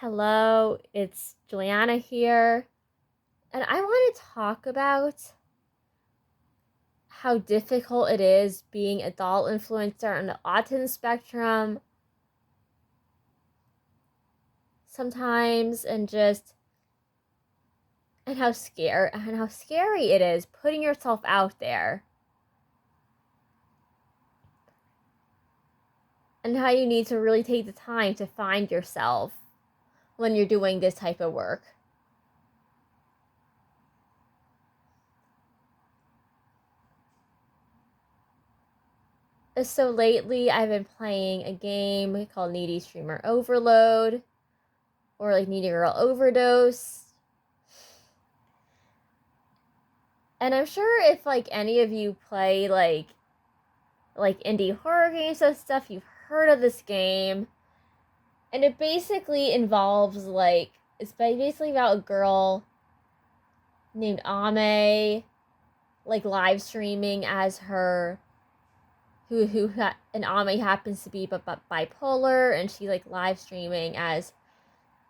Hello, it's Juliana here, and I want to talk about how difficult it is being a doll influencer on the autism spectrum sometimes, and how scary it is putting yourself out there, and how you need to really take the time to find yourself when you're doing this type of work. So lately, I've been playing a game called Needy Streamer Overload, or like Needy Girl Overdose. And I'm sure if like any of you play like indie horror games and stuff, you've heard of this game. And it basically involves it's basically about a girl named Ame live streaming as her and Ame happens to be but bipolar, and she live streaming as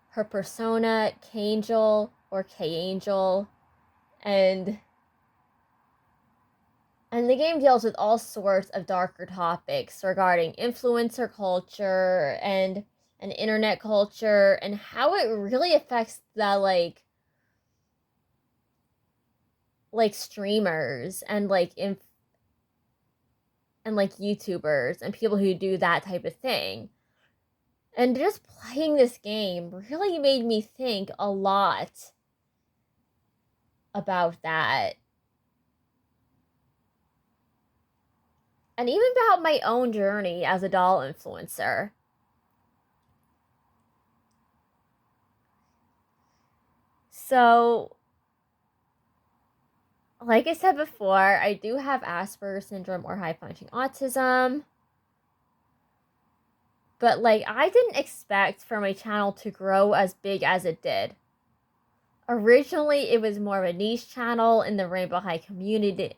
her persona K-Angel or K-Angel, and the game deals with all sorts of darker topics regarding influencer culture and internet culture, and how it really affects the streamers and YouTubers and people who do that type of thing. And just playing this game really made me think a lot about that. And even about my own journey as a doll influencer. So, like I said before, I do have Asperger's syndrome or high-functioning autism. But I didn't expect for my channel to grow as big as it did. Originally, it was more of a niche channel in the Rainbow High community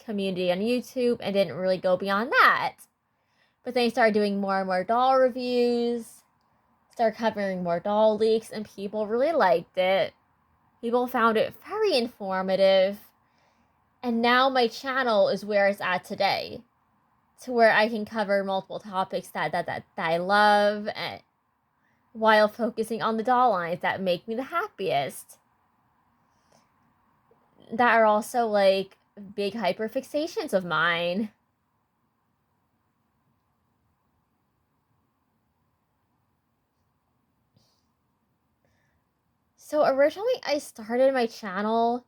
on YouTube, and didn't really go beyond that. But then I started doing more and more doll reviews, started covering more doll leaks, and people really liked it. People found it very informative. And now my channel is where it's at today, to where I can cover multiple topics that I love, and while focusing on the doll lines that make me the happiest. That are also big hyperfixations of mine. So originally I started my channel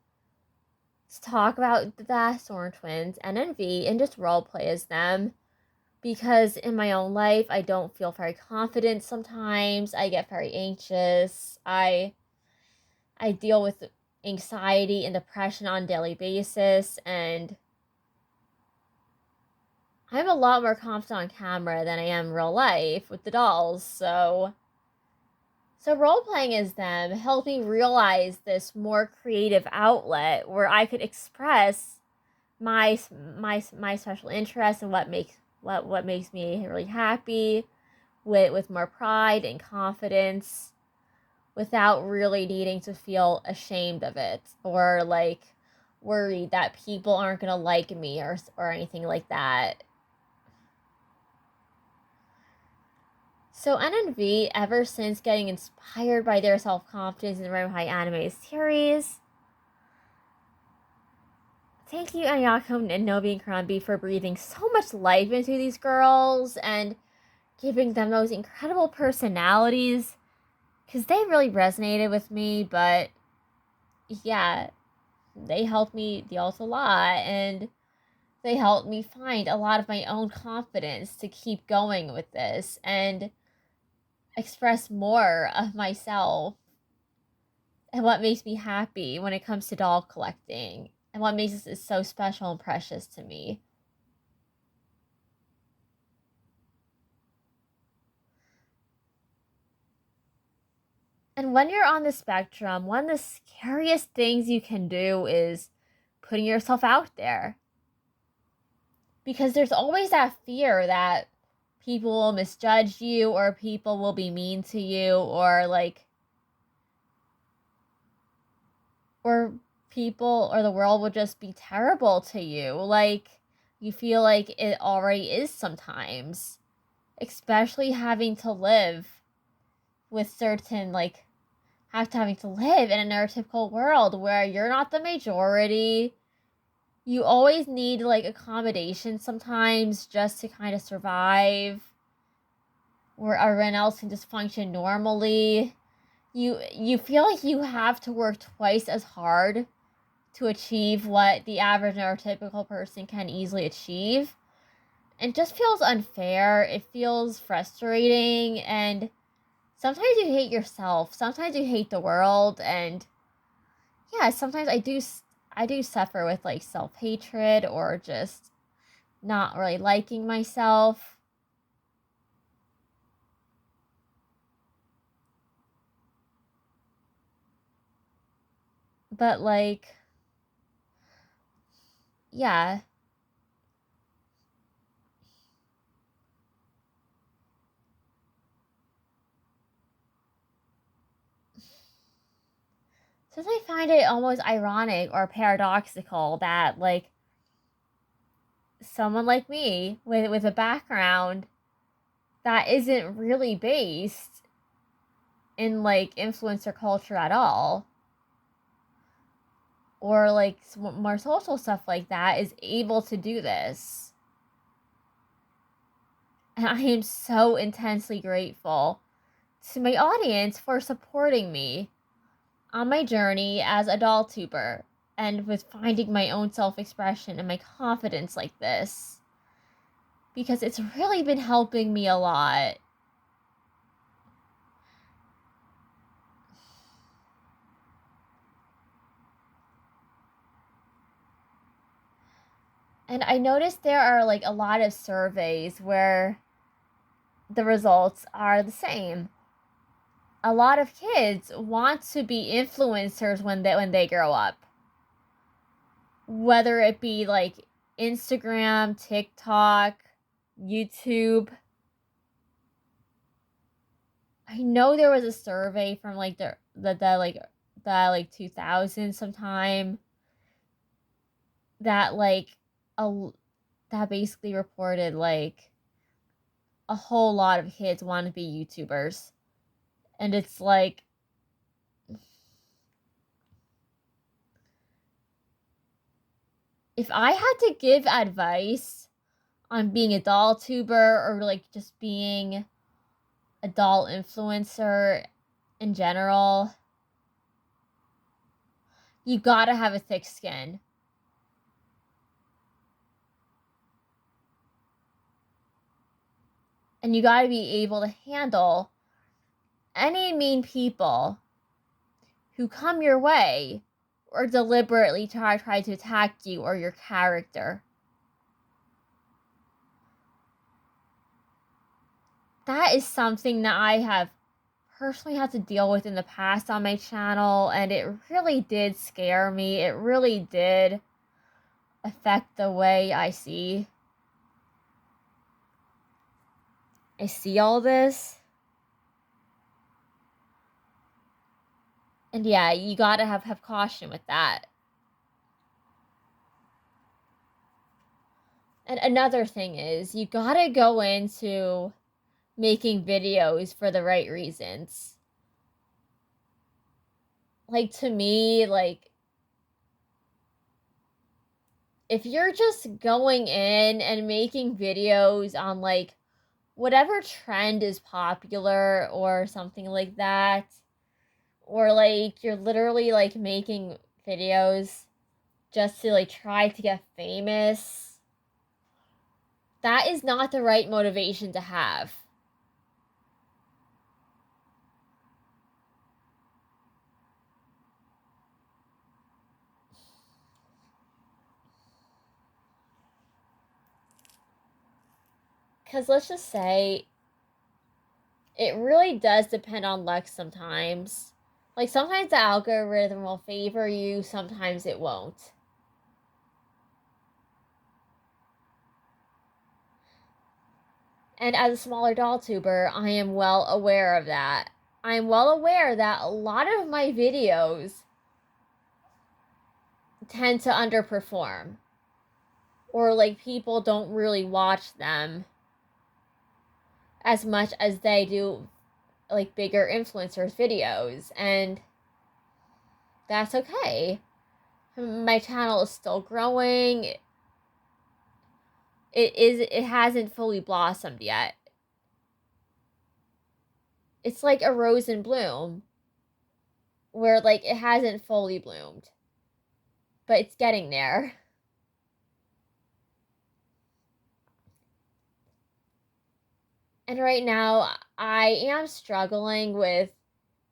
to talk about the Soren twins, NNV, and just roleplay as them, because in my own life I don't feel very confident sometimes. I get very anxious. I deal with anxiety and depression on a daily basis, and I'm a lot more confident on camera than I am in real life with the dolls. So role-playing as them helped me realize this more creative outlet where I could express my special interests and what makes me really happy with more pride and confidence, without really needing to feel ashamed of it or worried that people aren't gonna like me or anything like that. So NNV, ever since getting inspired by their self-confidence in the Rainbow High anime series, thank you Ayako and Nobi and Karambi for breathing so much life into these girls and giving them those incredible personalities, because they really resonated with me. But yeah, they helped me deal with a lot, and they helped me find a lot of my own confidence to keep going with this and express more of myself and what makes me happy when it comes to doll collecting, and what makes this so special and precious to me. And when you're on the spectrum, one of the scariest things you can do is putting yourself out there. Because there's always that fear that people will misjudge you, or people will be mean to you, or people or the world will just be terrible to you. You feel like it already is sometimes. Especially having to live with certain, having to live in a neurotypical world where you're not the majority. You always need, accommodation sometimes just to kind of survive, where everyone else can just function normally. You feel like you have to work twice as hard to achieve what the average neurotypical person can easily achieve. It just feels unfair. It feels frustrating, and sometimes you hate yourself. Sometimes you hate the world, and yeah, sometimes I do suffer with self-hatred or just not really liking myself. But yeah. Since I find it almost ironic or paradoxical that someone like me with a background that isn't really based in influencer culture at all, or more social stuff like that, is able to do this. And I am so intensely grateful to my audience for supporting me on my journey as a DollTuber and with finding my own self-expression and my confidence like this, because it's really been helping me a lot. And I noticed there are a lot of surveys where the results are the same. A lot of kids want to be influencers when they grow up. Whether it be Instagram, TikTok, YouTube. I know there was a survey from the 2000 sometime that that basically reported a whole lot of kids want to be YouTubers. And it's if I had to give advice on being a DollTuber or just being a doll influencer in general, you gotta have a thick skin. And you gotta be able to handle any mean people who come your way or deliberately try to attack you or your character. That is something that I have personally had to deal with in the past on my channel, and it really did scare me. It really did affect the way I see all this. And yeah, you gotta have caution with that. And another thing is, you gotta go into making videos for the right reasons. To me, if you're just going in and making videos on whatever trend is popular or something like that, or you're literally making videos just to try to get famous, that is not the right motivation to have. Because let's just say, it really does depend on luck sometimes. Sometimes the algorithm will favor you, sometimes it won't. And as a smaller DollTuber, I am well aware of that. I am well aware that a lot of my videos tend to underperform. Or like people don't really watch them as much as they do like bigger influencers videos, and that's okay. My channel is still growing. It hasn't fully blossomed yet. It's like a rose in bloom where like it hasn't fully bloomed, but it's getting there. And right now I am struggling with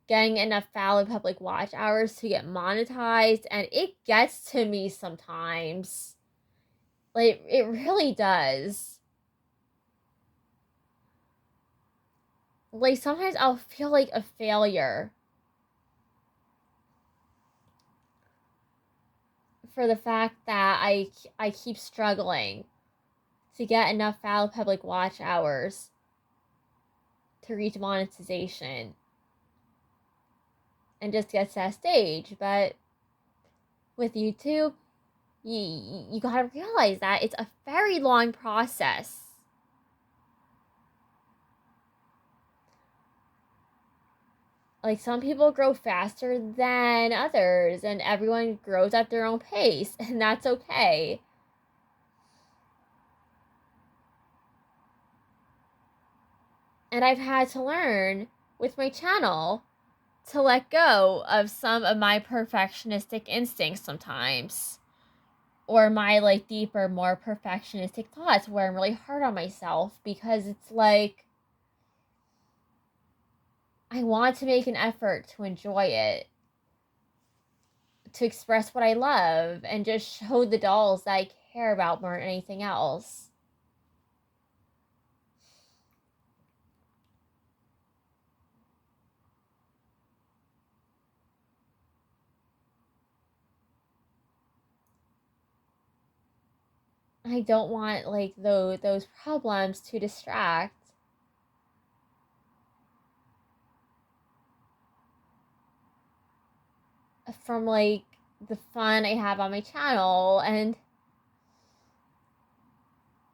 getting enough valid public watch hours to get monetized, and it gets to me sometimes. Like, it really does. Like, sometimes I'll feel like a failure for the fact that I keep struggling to get enough valid public watch hours to reach monetization and just get to that stage. But with YouTube, you gotta realize that it's a very long process. Like, some people grow faster than others, and everyone grows at their own pace, and that's okay. And I've had to learn with my channel to let go of some of my perfectionistic instincts sometimes. Or my like deeper, more perfectionistic thoughts where I'm really hard on myself, because it's like I want to make an effort to enjoy it, to express what I love, and just show the dolls that I care about more than anything else. I don't want like those problems to distract from like the fun I have on my channel, and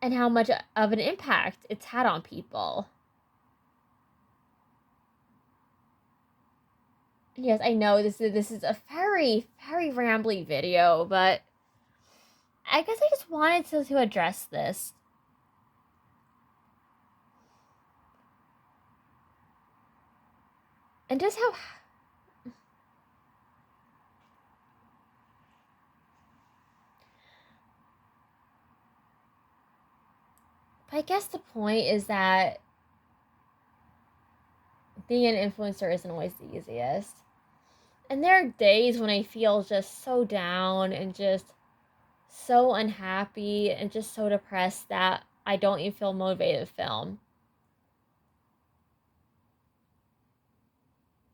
how much of an impact it's had on people. Yes, I know this is a very, very rambly video, but I guess I just wanted to address this. And just how... But I guess the point is that being an influencer isn't always the easiest. And there are days when I feel just so down and just so unhappy and just so depressed that I don't even feel motivated to film.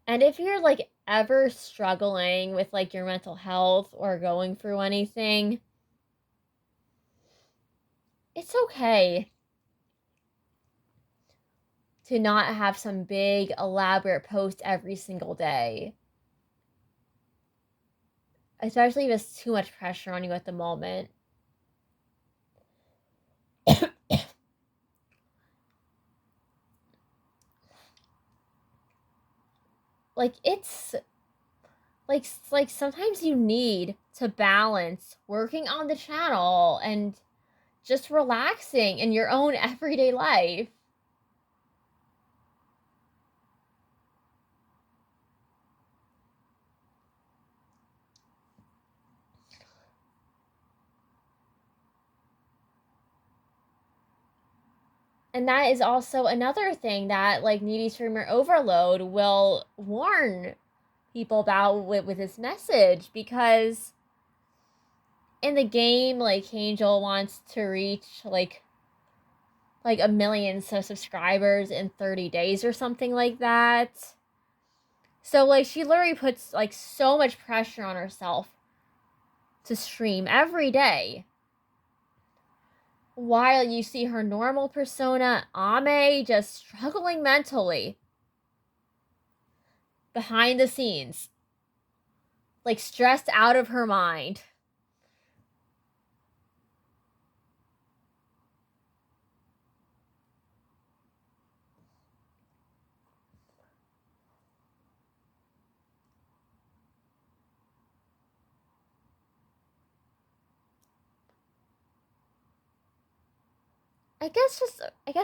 And if you're like ever struggling with like your mental health or going through anything, it's okay to not have some big elaborate post every single day. Especially if it's too much pressure on you at the moment. Like, it's like sometimes you need to balance working on the channel and just relaxing in your own everyday life. And that is also another thing that like Needy Streamer Overload will warn people about with his message, because in the game, like, Angel wants to reach like 1,000,000 subscribers in 30 days or something like that. So like she literally puts like so much pressure on herself to stream every day. while you see her normal persona, Ame, just struggling mentally. Behind the scenes. Like, stressed out of her mind. I guess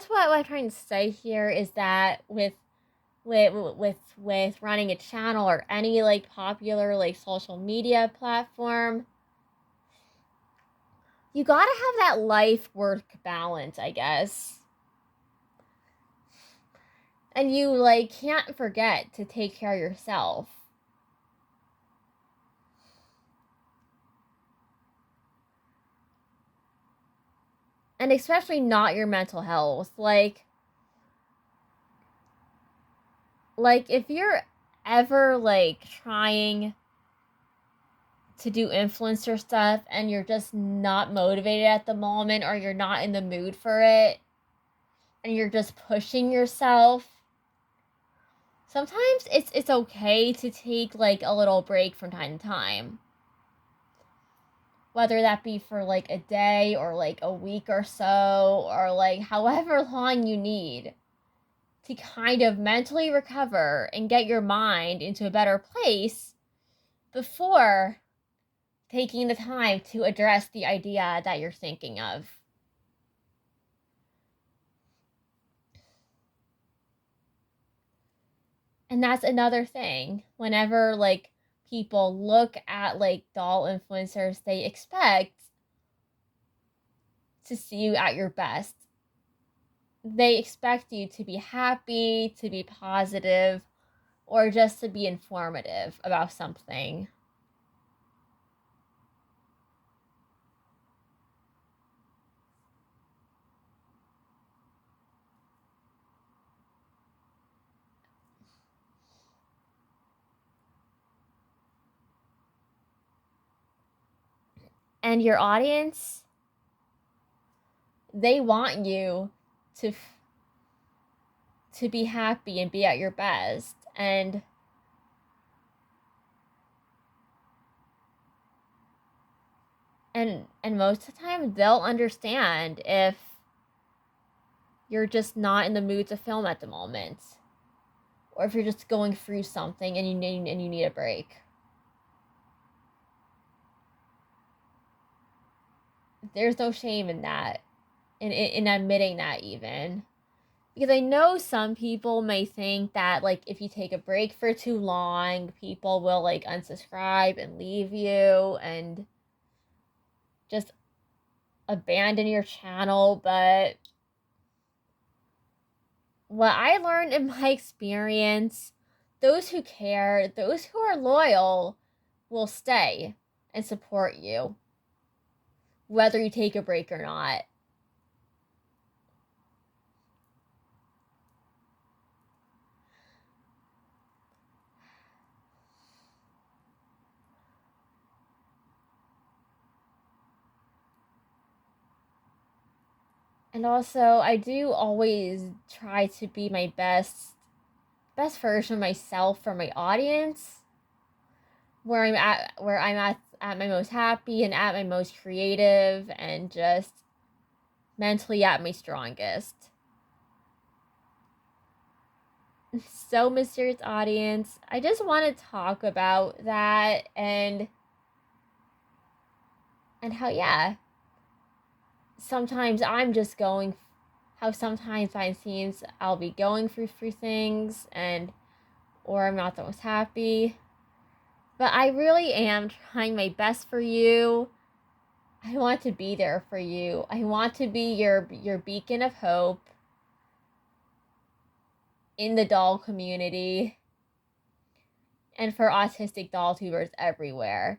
what I'm trying to say here is that with running a channel or any like popular like social media platform, you gotta have that life work balance, I guess. And you like can't forget to take care of yourself. And especially not your mental health. Like if you're ever like trying to do influencer stuff and you're just not motivated at the moment, or you're not in the mood for it and you're just pushing yourself, sometimes it's okay to take like a little break from time to time. Whether that be for like a day or like a week or so, or like however long you need to kind of mentally recover and get your mind into a better place before taking the time to address the idea that you're thinking of. And that's another thing. Whenever like people look at like doll influencers, they expect to see you at your best. They expect you to be happy, to be positive, or just to be informative about something. And your audience, they want you to be happy and be at your best. And most of the time they'll understand if you're just not in the mood to film at the moment, or if you're just going through something and you need a break. There's no shame in that, in admitting that, even. Because I know some people may think that like if you take a break for too long, people will like unsubscribe and leave you and just abandon your channel. But what I learned in my experience, those who care, those who are loyal, will stay and support you, whether you take a break or not. And also, I do always try to be my best version of myself for my audience, where I'm at my most happy and at my most creative and just mentally at my strongest. So, mysterious audience, I just want to talk about that and how, yeah, sometimes I'm just going, how sometimes behind the scenes I'll be going through things or I'm not the most happy. But I really am trying my best for you. I want to be there for you. I want to be your beacon of hope in the doll community and for autistic DollTubers everywhere.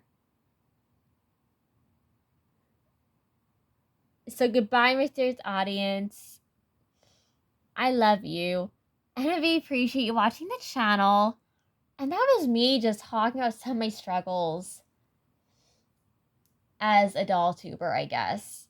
So goodbye, mysterious audience. I love you. And I really appreciate you watching the channel. And that was me just talking about some of my struggles as a DollTuber, I guess.